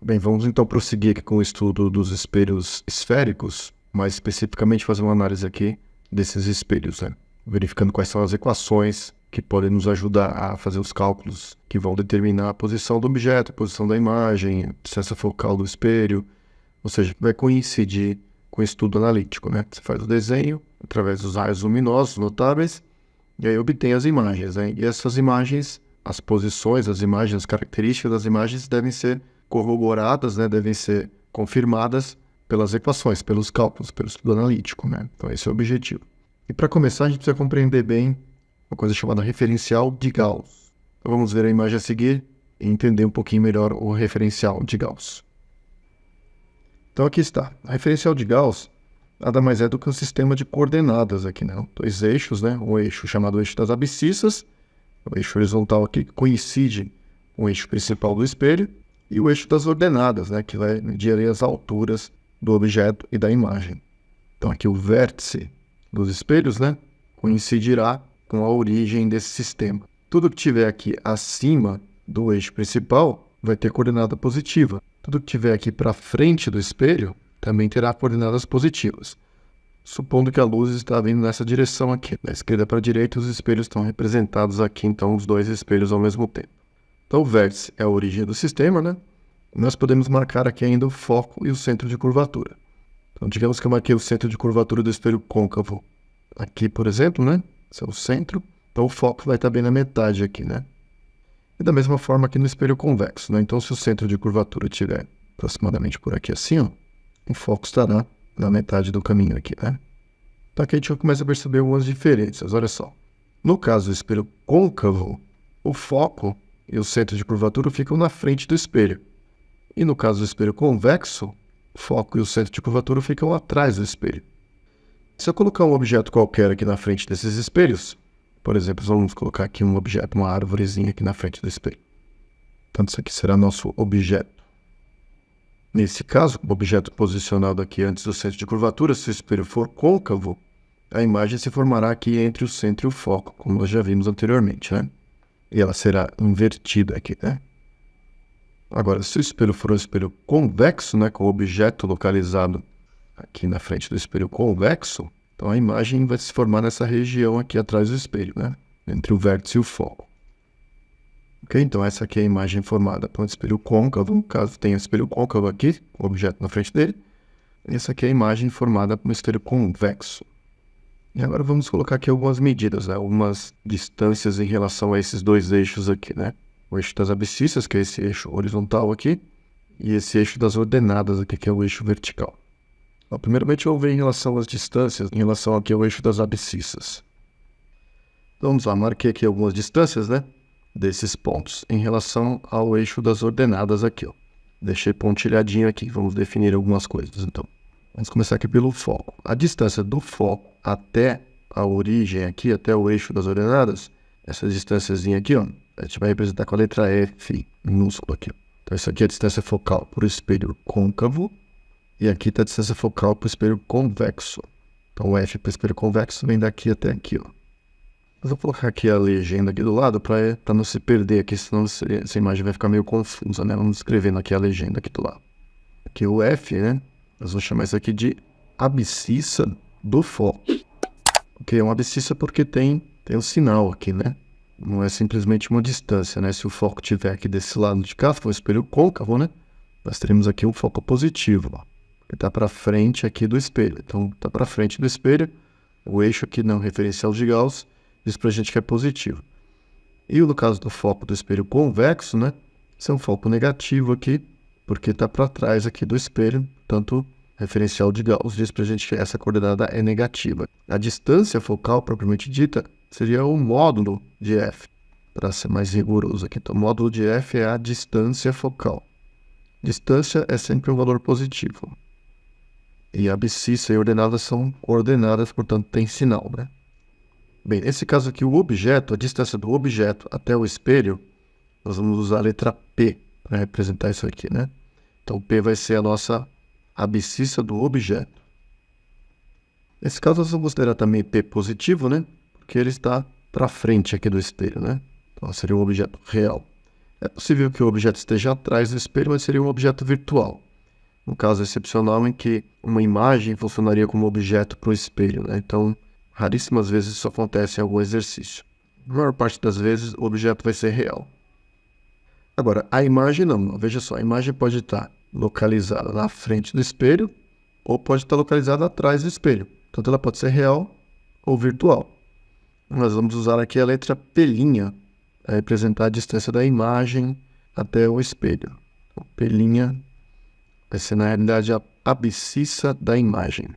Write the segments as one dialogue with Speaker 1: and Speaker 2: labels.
Speaker 1: Bem, vamos então prosseguir aqui com o estudo dos espelhos esféricos, mais especificamente fazer uma análise aqui desses espelhos, né? Verificando quais são as equações que podem nos ajudar a fazer os cálculos que vão determinar a posição do objeto, a posição da imagem, a distância focal do espelho, ou seja, vai coincidir com o estudo analítico, né? Você faz o desenho através dos raios luminosos notáveis e aí obtém as imagens, né? E essas imagens, as posições, as imagens, as características das imagens devem ser corroboradas, né? Devem ser confirmadas pelas equações, pelos cálculos, pelo estudo analítico, né? Então esse é o objetivo. E para começar, a gente precisa compreender bem uma coisa chamada referencial de Gauss. Então vamos ver a imagem a seguir e entender um pouquinho melhor o referencial de Gauss. Então aqui está. A referencial de Gauss nada mais é do que um sistema de coordenadas aqui, né? Dois eixos, né? Um eixo chamado eixo das abscissas, o eixo horizontal aqui que coincide com o eixo principal do espelho, e o eixo das ordenadas, né? Que vai medir as alturas do objeto e da imagem. Então aqui o vértice dos espelhos, né? Coincidirá com a origem desse sistema. Tudo que tiver aqui acima do eixo principal vai ter coordenada positiva. Tudo que tiver aqui para frente do espelho também terá coordenadas positivas. Supondo que a luz está vindo nessa direção aqui, da esquerda para a direita, os espelhos estão representados aqui, então os dois espelhos ao mesmo tempo. Então o vértice é a origem do sistema, né? Nós podemos marcar aqui ainda o foco e o centro de curvatura. Então digamos que eu marquei o centro de curvatura do espelho côncavo aqui, por exemplo, né? Esse é o centro. Então o foco vai estar bem na metade aqui, né? E da mesma forma aqui no espelho convexo, né? Então se o centro de curvatura estiver aproximadamente por aqui assim, ó, o foco estará na metade do caminho aqui, né? Então aqui a gente começa a perceber algumas diferenças, olha só. No caso do espelho côncavo, o foco e o centro de curvatura ficam na frente do espelho. E no caso do espelho convexo, o foco e o centro de curvatura ficam atrás do espelho. Se eu colocar um objeto qualquer aqui na frente desses espelhos, por exemplo, vamos colocar aqui um objeto, uma árvorezinha aqui na frente do espelho. Então isso aqui será nosso objeto. Nesse caso, o objeto posicionado aqui antes do centro de curvatura, se o espelho for côncavo, a imagem se formará aqui entre o centro e o foco, como nós já vimos anteriormente, né? E ela será invertida aqui, né? Agora, se o espelho for um espelho convexo, né, com o objeto localizado aqui na frente do espelho convexo, então a imagem vai se formar nessa região aqui atrás do espelho, né? Entre o vértice e o foco. Ok? Então essa aqui é a imagem formada por um espelho côncavo, no caso tem um espelho côncavo aqui, com o objeto na frente dele. E essa aqui é a imagem formada por um espelho convexo. E agora vamos colocar aqui algumas medidas, né? Algumas distâncias em relação a esses dois eixos aqui, né? O eixo das abscissas, que é esse eixo horizontal aqui, e esse eixo das ordenadas aqui, que é o eixo vertical. Então, primeiramente vamos ver em relação às distâncias, em relação aqui ao eixo das abscissas. Então vamos lá, marquei aqui algumas distâncias, né? Desses pontos em relação ao eixo das ordenadas aqui, ó. Deixei pontilhadinho aqui, vamos definir algumas coisas, então. Vamos começar aqui pelo foco. A distância do foco até a origem aqui, até o eixo das ordenadas, essa distânciazinha aqui, ó, a gente vai representar com a letra F minúscula aqui, ó. Então isso aqui é a distância focal para o espelho côncavo, e aqui está a distância focal para o espelho convexo. Então o F para o espelho convexo vem daqui até aqui, ó. Mas vou colocar aqui a legenda aqui do lado para não se perder aqui, senão essa imagem vai ficar meio confusa, né? Vamos escrevendo aqui a legenda aqui do lado. Aqui o F, né? Nós vamos chamar isso aqui de abscissa do foco. Ok, é uma abscissa porque tem um sinal aqui, né? Não é simplesmente uma distância, né? Se o foco estiver aqui desse lado de cá, se for um espelho côncavo, né? Nós teremos aqui um foco positivo, ó. Que está para frente aqui do espelho. Então, está para frente do espelho. O eixo aqui não referencial de Gauss diz para a gente que é positivo. E no caso do foco do espelho convexo, né? Esse é um foco negativo aqui, porque está para trás aqui do espelho. Portanto, referencial de Gauss diz para a gente que essa coordenada é negativa. A distância focal, propriamente dita, seria o módulo de F, para ser mais rigoroso aqui. Então, o módulo de F é a distância focal. Distância é sempre um valor positivo. E abscissa e ordenadas são coordenadas, portanto, tem sinal, né? Bem, nesse caso aqui, o objeto, a distância do objeto até o espelho, nós vamos usar a letra P para representar isso aqui, né? Então, P vai ser a nossa abscissa do objeto. Nesse caso, nós vamos considerar também P positivo, né? Porque ele está para frente aqui do espelho, né? Então, seria um objeto real. É possível que o objeto esteja atrás do espelho, mas seria um objeto virtual. Um caso excepcional em que uma imagem funcionaria como objeto para o espelho, né? Então, raríssimas vezes isso acontece em algum exercício. A maior parte das vezes, o objeto vai ser real. Agora, a imagem não. Veja só, a imagem pode estar localizada na frente do espelho ou pode estar localizada atrás do espelho. Tanto ela pode ser real ou virtual. Nós vamos usar aqui a letra P' para representar a distância da imagem até o espelho. O P' vai ser, na realidade, a abscissa da imagem.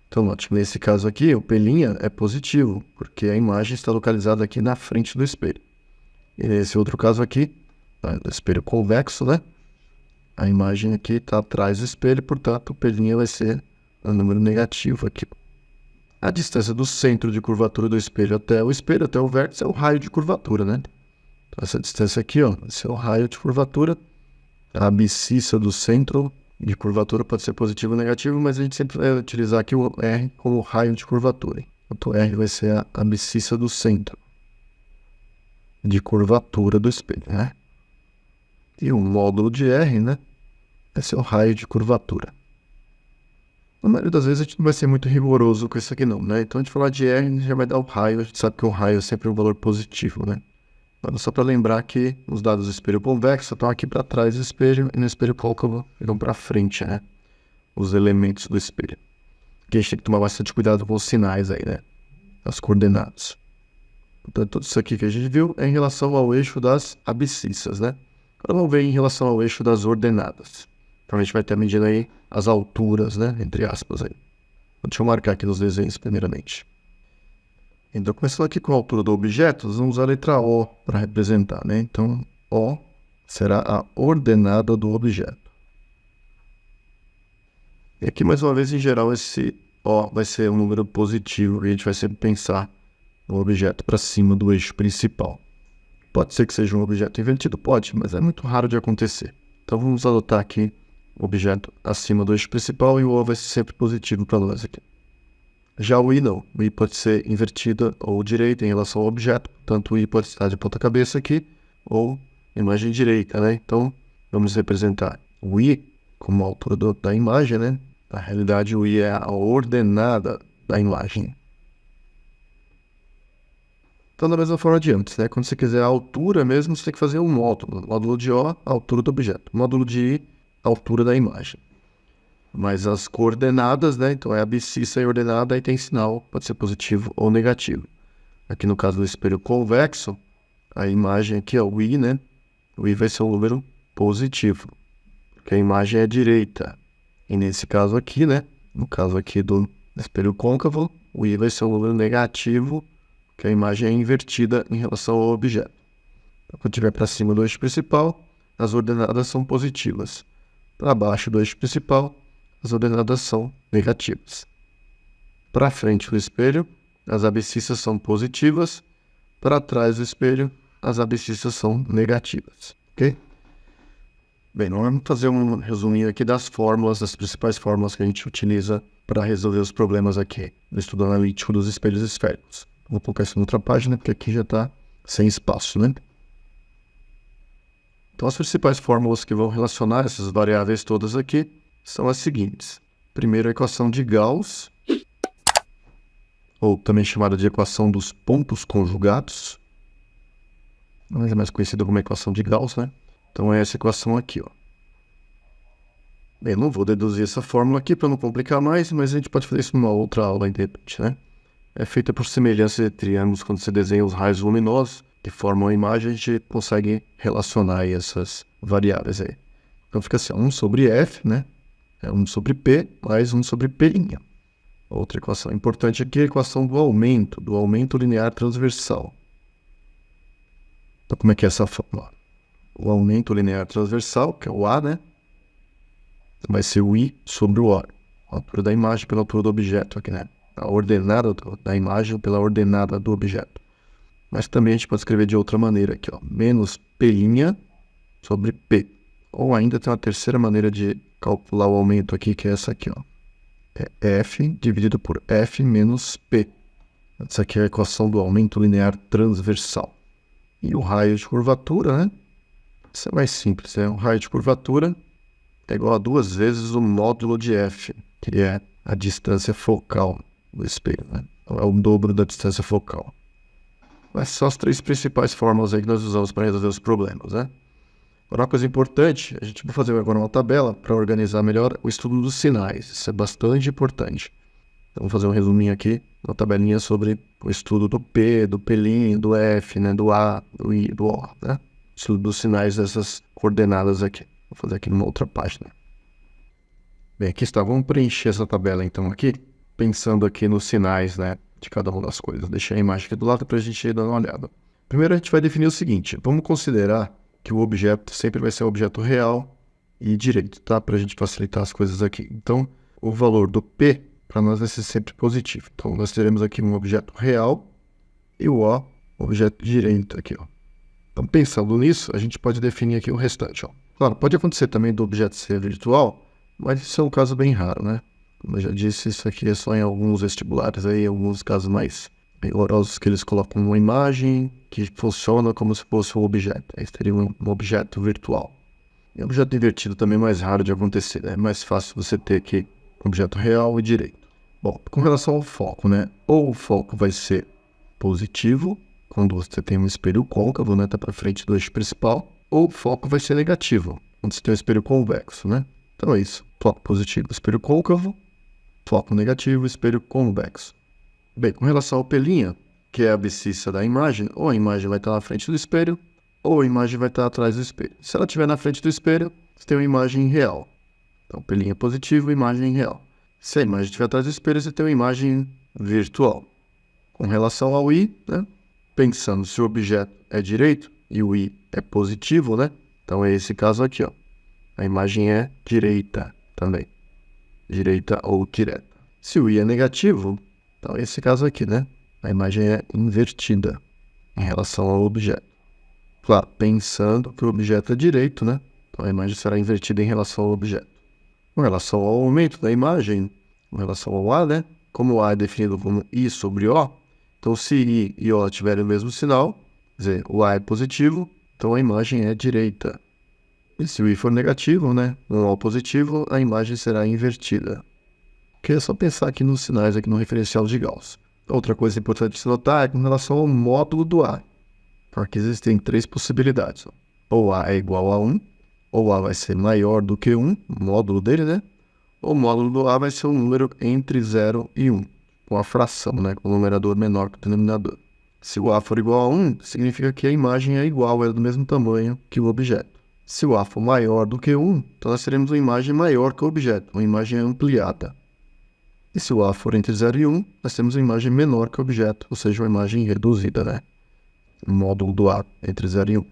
Speaker 1: Então, note que nesse caso aqui, o P' é positivo, porque a imagem está localizada aqui na frente do espelho. E nesse outro caso aqui, do espelho convexo, né? A imagem aqui está atrás do espelho, portanto, o P' vai ser um número negativo aqui. A distância do centro de curvatura do espelho, até o vértice, é o raio de curvatura, né? Então, essa distância aqui, ó, vai ser o raio de curvatura. A abscissa do centro de curvatura pode ser positivo ou negativo, mas a gente sempre vai utilizar aqui o R como raio de curvatura. Então, R vai ser a abscissa do centro de curvatura do espelho, né? E o módulo de R, né, vai ser o raio de curvatura. Na maioria das vezes a gente não vai ser muito rigoroso com isso aqui não, né? Então a gente falar de R, a gente já vai dar o raio, a gente sabe que o raio é sempre um valor positivo, né? Agora, só para lembrar que os dados do espelho convexo estão aqui para trás do espelho e no espelho côncavo irão para frente, né? Os elementos do espelho. Aqui a gente tem que tomar bastante cuidado com os sinais aí, né? As coordenadas. Portanto, tudo isso aqui que a gente viu é em relação ao eixo das abscissas, né? Agora vamos ver em relação ao eixo das ordenadas. Então a gente vai estar medindo aí as alturas, né? Entre aspas aí. Então, deixa eu marcar aqui nos desenhos primeiramente. Então, começando aqui com a altura do objeto, nós vamos usar a letra O para representar, né? Então, O será a ordenada do objeto. E aqui, mais uma vez, em geral, esse O vai ser um número positivo e a gente vai sempre pensar no objeto para cima do eixo principal. Pode ser que seja um objeto invertido? Pode, mas é muito raro de acontecer. Então, vamos adotar aqui o objeto acima do eixo principal e o O vai ser sempre positivo para nós aqui. Já o I não. O I pode ser invertido ou direito em relação ao objeto. Tanto o I pode estar de ponta cabeça aqui ou imagem direita, né? Então, vamos representar o I como a altura da imagem, né? Na realidade, o I é a ordenada da imagem. Então, da mesma forma de antes, né? Quando você quiser a altura mesmo, você tem que fazer um módulo. Módulo de O, a altura do objeto. Módulo de I, a altura da imagem. Mas as coordenadas, né? Então é abscissa e ordenada, aí tem sinal, pode ser positivo ou negativo. Aqui no caso do espelho convexo, a imagem aqui, ó, o I, né? O I vai ser um número positivo, porque a imagem é direita. E nesse caso aqui, né? No caso aqui do espelho côncavo, o I vai ser um número negativo, porque a imagem é invertida em relação ao objeto. Então, quando estiver para cima do eixo principal, as ordenadas são positivas. Para baixo do eixo principal, as ordenadas são negativas. Para frente do espelho, as abscissas são positivas. Para trás do espelho, as abscissas são negativas. Ok? Bem, nós vamos fazer um resuminho aqui das fórmulas, das principais fórmulas que a gente utiliza para resolver os problemas aqui no estudo analítico dos espelhos esféricos. Vou colocar isso em outra página, porque aqui já está sem espaço, né? Então, as principais fórmulas que vão relacionar essas variáveis todas aqui são as seguintes. Primeiro, a equação de Gauss, ou também chamada de equação dos pontos conjugados, mas é mais conhecida como equação de Gauss, né? Então é essa equação aqui, ó. Bem, não vou deduzir essa fórmula aqui para não complicar mais, mas a gente pode fazer isso numa outra aula independente, né? É feita por semelhança de triângulos quando você desenha os raios luminosos que formam a imagem, a gente consegue relacionar aí essas variáveis aí. Então fica assim, 1 sobre F, né? É 1 sobre P mais 1 sobre P'. Outra equação importante aqui é a equação do aumento linear transversal. Então como é que é essa fórmula? O aumento linear transversal, que é o A, né? Vai ser o I sobre o O. A altura da imagem pela altura do objeto aqui, né? A ordenada da imagem pela ordenada do objeto. Mas também a gente pode escrever de outra maneira aqui, ó. Menos P' sobre P. Ou ainda tem uma terceira maneira de calcular o aumento aqui, que é essa aqui, ó. É F dividido por F menos P. Essa aqui é a equação do aumento linear transversal. E o raio de curvatura, né? Isso é mais simples, O raio de curvatura é igual a 2 vezes o módulo de f, que é a distância focal do espelho, né? Então é o dobro da distância focal. Mas são as 3 principais fórmulas aí que nós usamos para resolver os problemas, né? Agora, uma coisa importante, a gente vai fazer agora uma tabela para organizar melhor o estudo dos sinais. Isso é bastante importante. Então, vou fazer um resuminho aqui, uma tabelinha sobre o estudo do P, do P'Inho, do F, né, do A, do I, do O, né? Estudo dos sinais dessas coordenadas aqui. Vou fazer aqui numa outra página. Bem, aqui está. Vamos preencher essa tabela, então, aqui, pensando aqui nos sinais, né, de cada uma das coisas. Deixei a imagem aqui do lado para a gente ir dando uma olhada. Primeiro, a gente vai definir o seguinte. Vamos considerar que o objeto sempre vai ser um objeto real e direito, tá? Para a gente facilitar as coisas aqui. Então, o valor do P, para nós, vai ser sempre positivo. Então, nós teremos aqui um objeto real e o O, objeto direito aqui, ó. Então, pensando nisso, a gente pode definir aqui o restante, ó. Claro, pode acontecer também do objeto ser virtual, mas isso é um caso bem raro, né? Como eu já disse, isso aqui é só em alguns vestibulares aí, alguns casos mais rigorosos que eles colocam uma imagem que funciona como se fosse um objeto. Aí seria um objeto virtual. E objeto invertido também é mais raro de acontecer, né? É mais fácil você ter aqui objeto real e direito. Bom, com relação ao foco, né? Ou o foco vai ser positivo, quando você tem um espelho côncavo, né? Tá para frente do eixo principal. Ou o foco vai ser negativo, quando você tem um espelho convexo, né? Então é isso. Foco positivo, espelho côncavo. Foco negativo, espelho convexo. Bem, com relação ao P'Inho, que é a abscissa da imagem, ou a imagem vai estar na frente do espelho, ou a imagem vai estar atrás do espelho. Se ela estiver na frente do espelho, você tem uma imagem real. Então, P'Inho é positivo, imagem real. Se a imagem estiver atrás do espelho, você tem uma imagem virtual. Com relação ao I, né? Pensando se o objeto é direito e o I é positivo, né? Então, é esse caso aqui, ó. A imagem é direita também. Direita ou direta. Se o I é negativo, então esse caso aqui, né? A imagem é invertida em relação ao objeto. Claro, pensando que o objeto é direito, né? Então a imagem será invertida em relação ao objeto. Com relação ao aumento da imagem, com relação ao A, né? Como o A é definido como I sobre O, então se I e O tiverem o mesmo sinal, quer dizer, o A é positivo, então a imagem é direita. E se o I for negativo, né? No O positivo, a imagem será invertida. Que é só pensar aqui nos sinais, aqui no referencial de Gauss. Outra coisa importante de se notar é com relação ao módulo do A. Porque existem 3 possibilidades. Ou A é igual a 1, ou A vai ser maior do que 1, o módulo dele, né? Ou o módulo do A vai ser um número entre 0 e 1, com a fração, né? Com o numerador menor que o denominador. Se o A for igual a 1, significa que a imagem é igual, é do mesmo tamanho que o objeto. Se o A for maior do que 1, então nós teremos uma imagem maior que o objeto, uma imagem ampliada. E se o A for entre 0 e 1, nós temos uma imagem menor que o objeto, ou seja, uma imagem reduzida, né? O módulo do A entre 0 e 1.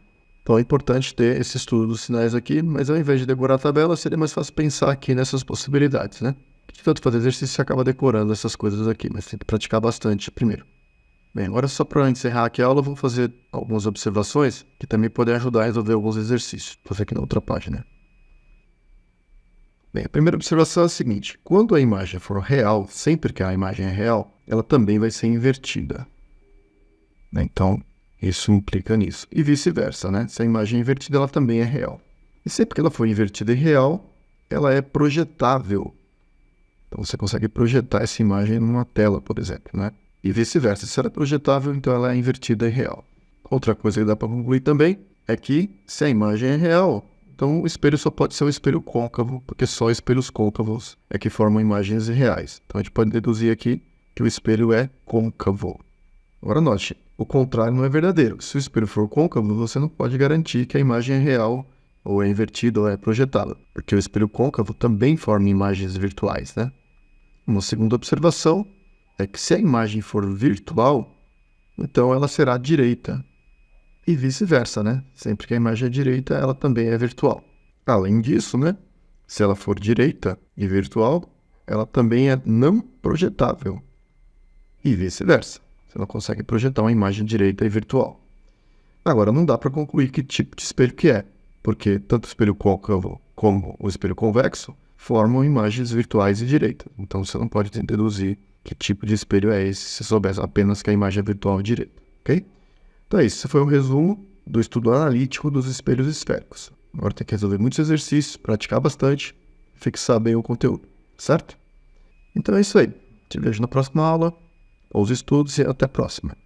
Speaker 1: Então é importante ter esse estudo dos sinais aqui, mas ao invés de decorar a tabela, seria mais fácil pensar aqui nessas possibilidades, né? De tanto fazer exercício, você acaba decorando essas coisas aqui, mas tem que praticar bastante primeiro. Bem, agora só para encerrar aqui a aula, eu vou fazer algumas observações que também podem ajudar a resolver alguns exercícios. Vou fazer aqui na outra página. Bem, a primeira observação é a seguinte: quando a imagem for real, sempre que a imagem é real, ela também vai ser invertida. Então, isso implica nisso. E vice-versa, né? Se a imagem é invertida, ela também é real. E sempre que ela for invertida e real, ela é projetável. Então, você consegue projetar essa imagem numa tela, por exemplo, né? E vice-versa. Se ela é projetável, então ela é invertida e real. Outra coisa que dá para concluir também é que, se a imagem é real, então o espelho só pode ser um espelho côncavo, porque só espelhos côncavos é que formam imagens reais. Então a gente pode deduzir aqui que o espelho é côncavo. Agora note, o contrário não é verdadeiro. Se o espelho for côncavo, você não pode garantir que a imagem é real, ou é invertida, ou é projetada, porque o espelho côncavo também forma imagens virtuais, né? Uma segunda observação é que se a imagem for virtual, então ela será direita. E vice-versa, né? Sempre que a imagem é direita, ela também é virtual. Além disso, né? Se ela for direita e virtual, ela também é não projetável. E vice-versa. Você não consegue projetar uma imagem direita e virtual. Agora, não dá para concluir que tipo de espelho que é, porque tanto o espelho côncavo como o espelho convexo formam imagens virtuais e direitas. Então, você não pode deduzir que tipo de espelho é esse se souber apenas que a imagem é virtual e direita, ok? Então é isso, esse foi um resumo do estudo analítico dos espelhos esféricos. Agora tem que resolver muitos exercícios, praticar bastante, fixar bem o conteúdo, certo? Então é isso aí. Te vejo na próxima aula, bons estudos e até a próxima.